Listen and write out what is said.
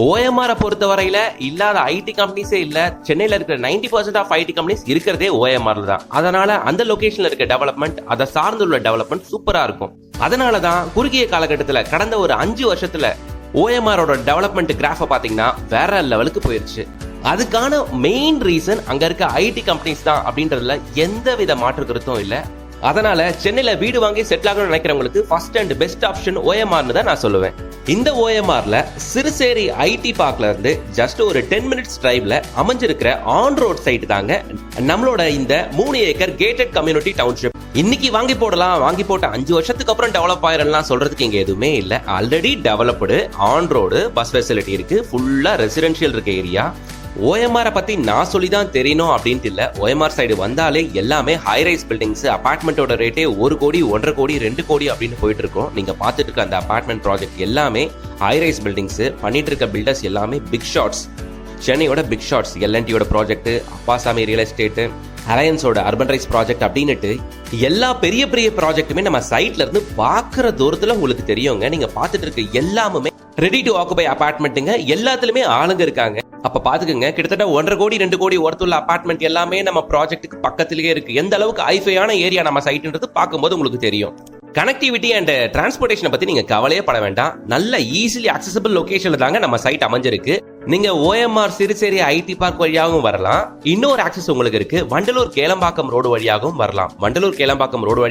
OMR பொறுத்தவரையில இல்லாத ID கம்பெனிஸே இல்ல. சென்னையில இருக்கிற 90% ஆஃப் ஐடி கம்பெனிஸ் இருக்கிறதே OMRல தான். அதனால அந்த லொகேஷன்ல இருக்க டெவலப்மெண்ட், அதை சார்ந்துள்ள டெவலப்மெண்ட் சூப்பரா இருக்கும். அதனாலதான் குறுகிய காலகட்டத்துல கடந்த ஒரு 5 வருஷத்துல OMRோட டெவலப்மெண்ட் கிராஃப பாத்தீங்கன்னா வேற லெவலுக்கு போயிருச்சு. அதுக்கான மெயின் ரீசன் அங்க இருக்க ஐடி கம்பெனிஸ் தான் அப்படின்றதுல எந்த வித மாற்று கருத்தும் இல்ல. அதனால சென்னையில வீடு வாங்கி செட்டில் ஆகணும்னு நினைக்கிறவங்களுக்கு ஃபர்ஸ்ட் அண்ட் பெஸ்ட் ஆப்ஷன் OMRனு தான் நான் சொல்லுவேன். இந்த OMRல சிறுசேரி ஐடி பார்க்ல இருந்து ஜஸ்ட் ஒரு 10 மினிட்ஸ் டிரைவ்ல அமைஞ்சிருக்கிற ஆன் ரோட் சைட் தாங்க நம்மளோட இந்த 3 ஏக்கர் கேட்டட் கம்யூனிட்டி டவுன்ஷிப். இன்னைக்கு வாங்கி போடலாம், வாங்கி போட்ட 5 வருஷத்துக்கு அப்புறம் டெவலப் ஆயிரலாம் சொல்றதுக்கு இங்க எதுவுமே இல்ல. Already developed on road bus facility இருக்கு, ஃபுல்லா ரெசிடென்ஷியல் இருக்க ஏரியா. OMR பத்தி நான் சொல்லிதான் தெரியணும் அப்படின்ட்டு இல்ல. OMR சைடு வந்தாலே எல்லாமே ஹை ரைஸ் பில்டிங்ஸ், அபார்ட்மெண்டோட ரேட்டே 1 கோடி 1.5 கோடி 2 கோடி அப்படின்னு போயிட்டு இருக்கோம். நீங்க பாத்துட்டு இருக்க அந்த அபார்ட்மெண்ட் ப்ராஜெக்ட் எல்லாமே ஹை ரைஸ் பில்டிங்ஸ். பண்ணிட்டு இருக்க பில்டர்ஸ் எல்லாமே பிக் ஷாட்ஸ், சென்னையோட பிக் ஷாட்ஸ். LNTயோட ப்ராஜெக்ட், அப்பாசாமி ரியல் எஸ்டேட், அலையன்ஸோட அர்பன் ரைஸ் ப்ராஜெக்ட் அப்படின்னுட்டு எல்லா பெரிய பெரிய ப்ராஜெக்ட்டுமே நம்ம சைட்ல இருந்து பாக்குற தூரத்துல உங்களுக்கு தெரியுங்க. நீங்க பாத்துட்டு இருக்க எல்லாமே ரெடி டு ஆக்குபை அபார்ட்மெண்ட்டுங்க. எல்லாத்துலயுமே ஆளுங்க இருக்காங்க. அப்ப பாத்துக்கங்க, கிட்டத்தட்ட 1.5 கோடி 2 கோடி ஒர்த்துள்ள அபார்ட்மெண்ட் எல்லாமே நம்ம ப்ராஜெக்ட்டுக்கு பக்கத்திலேயே இருக்கு. எந்த அளவுக்கு ஹைஃபையான ஏரியா நம்ம சைட்ன்றது பார்க்கும்போது உங்களுக்கு தெரியும். கனெக்டிவிட்டி அண்ட் டிரான்ஸ்போர்டேஷன் பத்தி நீங்க கவலையே பட வேண்டாம். நல்ல ஈஸிலி அக்சசபிள் லொகேஷன்ல தாங்க நம்ம சைட் அமைஞ்சிருக்கு. நீங்க OMR சிறுசேரி ஐடி பார்க் வழியாகவும் வரலாம். இன்னொரு ஆக்சஸ் உங்களுக்கு இருக்கு, வண்டலூர் கேளம்பாக்கம் ரோடு வழியாகவும் வரலாம். வண்டலூர் கேளம்பாக்கம் ரோடு வழி